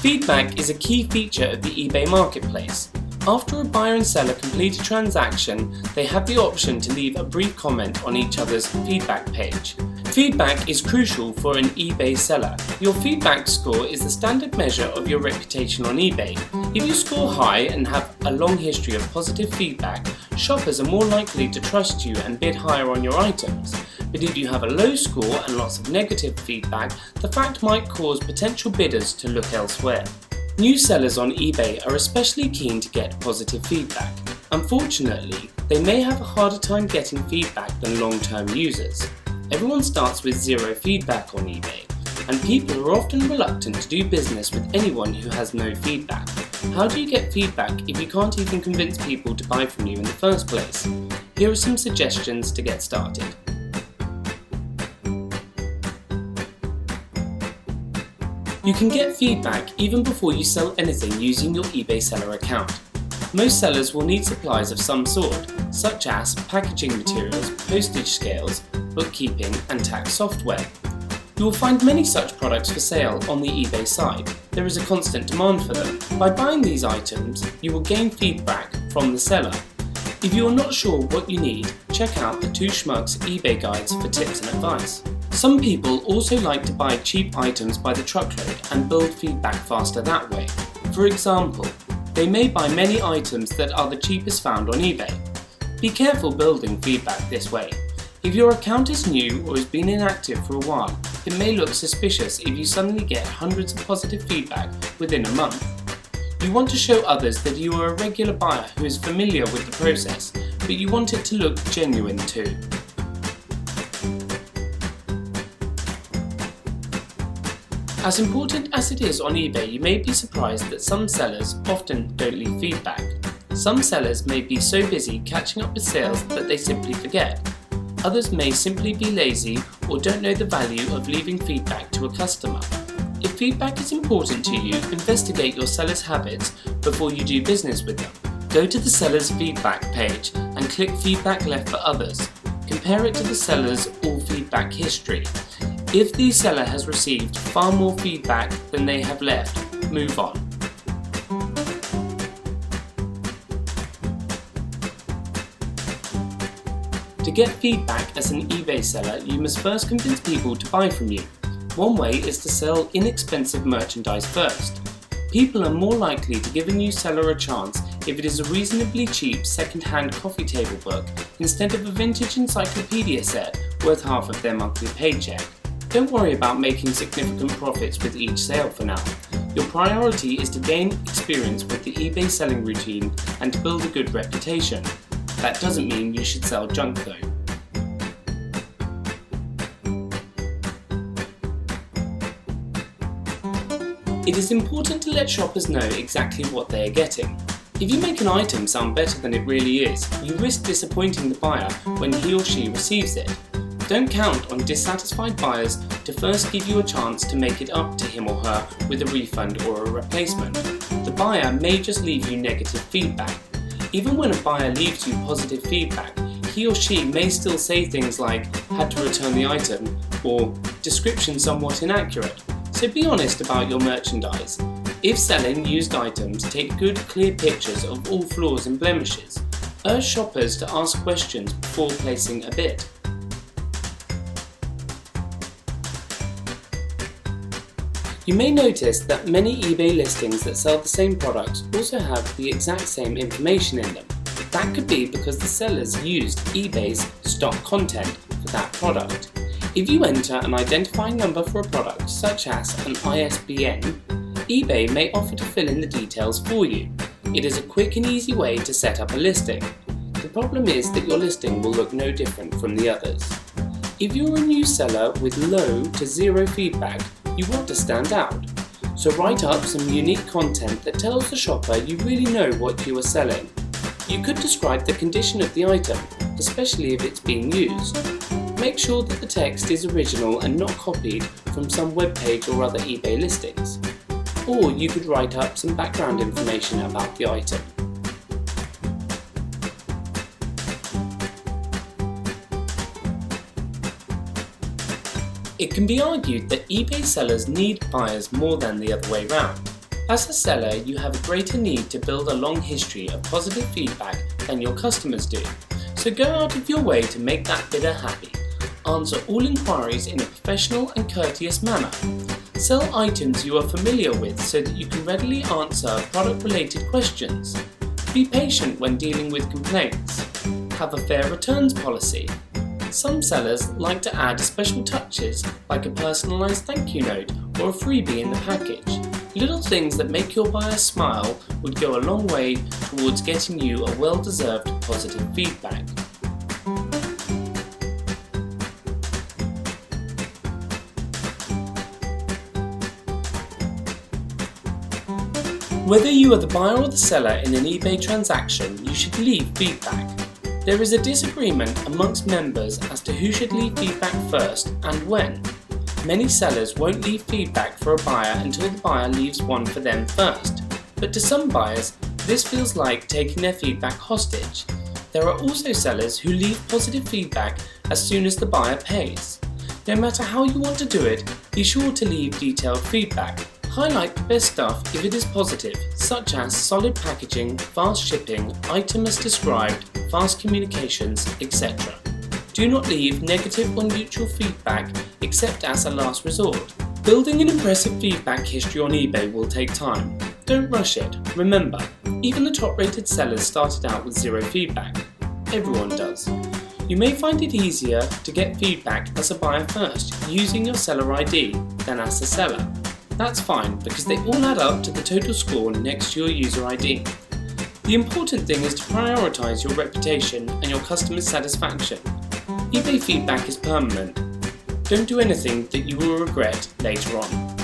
Feedback is a key feature of the eBay marketplace. After a buyer and seller complete a transaction, they have the option to leave a brief comment on each other's feedback page. Feedback is crucial for an eBay seller. Your feedback score is the standard measure of your reputation on eBay. If you score high and have a long history of positive feedback, shoppers are more likely to trust you and bid higher on your items. But if you have a low score and lots of negative feedback, the fact might cause potential bidders to look elsewhere. New sellers on eBay are especially keen to get positive feedback. Unfortunately, they may have a harder time getting feedback than long-term users. Everyone starts with zero feedback on eBay, and people are often reluctant to do business with anyone who has no feedback. How do you get feedback if you can't even convince people to buy from you in the first place? Here are some suggestions to get started. You can get feedback even before you sell anything using your eBay seller account. Most sellers will need supplies of some sort, such as packaging materials, postage scales, bookkeeping and tax software. You will find many such products for sale on the eBay site. There is a constant demand for them. By buying these items, you will gain feedback from the seller. If you are not sure what you need, check out the 2 Schmucks eBay guides for tips and advice. Some people also like to buy cheap items by the truckload and build feedback faster that way. For example, they may buy many items that are the cheapest found on eBay. Be careful building feedback this way. If your account is new or has been inactive for a while, it may look suspicious if you suddenly get hundreds of positive feedback within a month. You want to show others that you are a regular buyer who is familiar with the process, but you want it to look genuine too. As important as it is on eBay, you may be surprised that some sellers often don't leave feedback. Some sellers may be so busy catching up with sales that they simply forget. Others may simply be lazy or don't know the value of leaving feedback to a customer. If feedback is important to you, investigate your seller's habits before you do business with them. Go to the seller's feedback page and click Feedback Left for Others. Compare it to the seller's All Feedback history. If the seller has received far more feedback than they have left, move on. To get feedback as an eBay seller, you must first convince people to buy from you. One way is to sell inexpensive merchandise first. People are more likely to give a new seller a chance if it is a reasonably cheap second-hand coffee table book instead of a vintage encyclopedia set worth half of their monthly paycheck. Don't worry about making significant profits with each sale for now. Your priority is to gain experience with the eBay selling routine and to build a good reputation. That doesn't mean you should sell junk though. It is important to let shoppers know exactly what they are getting. If you make an item sound better than it really is, you risk disappointing the buyer when he or she receives it. Don't count on dissatisfied buyers to first give you a chance to make it up to him or her with a refund or a replacement. The buyer may just leave you negative feedback. Even when a buyer leaves you positive feedback, he or she may still say things like, "had to return the item," or "description somewhat inaccurate." So be honest about your merchandise. If selling used items, take good, clear pictures of all flaws and blemishes. Urge shoppers to ask questions before placing a bid. You may notice that many eBay listings that sell the same products also have the exact same information in them. That could be because the sellers used eBay's stock content for that product. If you enter an identifying number for a product, such as an ISBN, eBay may offer to fill in the details for you. It is a quick and easy way to set up a listing. The problem is that your listing will look no different from the others. If you're a new seller with low to zero feedback, you want to stand out. So write up some unique content that tells the shopper you really know what you are selling. You could describe the condition of the item, especially if it's being used. Make sure that the text is original and not copied from some web page or other eBay listings. Or you could write up some background information about the item. It can be argued that eBay sellers need buyers more than the other way round. As a seller, you have a greater need to build a long history of positive feedback than your customers do, so go out of your way to make that bidder happy. Answer all inquiries in a professional and courteous manner. Sell items you are familiar with so that you can readily answer product-related questions. Be patient when dealing with complaints. Have a fair returns policy. Some sellers like to add special touches like a personalised thank you note or a freebie in the package. Little things that make your buyer smile would go a long way towards getting you a well-deserved positive feedback. Whether you are the buyer or the seller in an eBay transaction, you should leave feedback. There is a disagreement amongst members as to who should leave feedback first and when. Many sellers won't leave feedback for a buyer until the buyer leaves one for them first, but to some buyers, this feels like taking their feedback hostage. There are also sellers who leave positive feedback as soon as the buyer pays. No matter how you want to do it, be sure to leave detailed feedback. Highlight the best stuff if it is positive, such as solid packaging, fast shipping, item as described, fast communications, etc. Do not leave negative or neutral feedback except as a last resort. Building an impressive feedback history on eBay will take time. Don't rush it. Remember, even the top-rated sellers started out with zero feedback. Everyone does. You may find it easier to get feedback as a buyer first, using your seller ID, than as a seller. That's fine because they all add up to the total score next to your user ID. The important thing is to prioritise your reputation and your customer satisfaction. eBay feedback is permanent. Don't do anything that you will regret later on.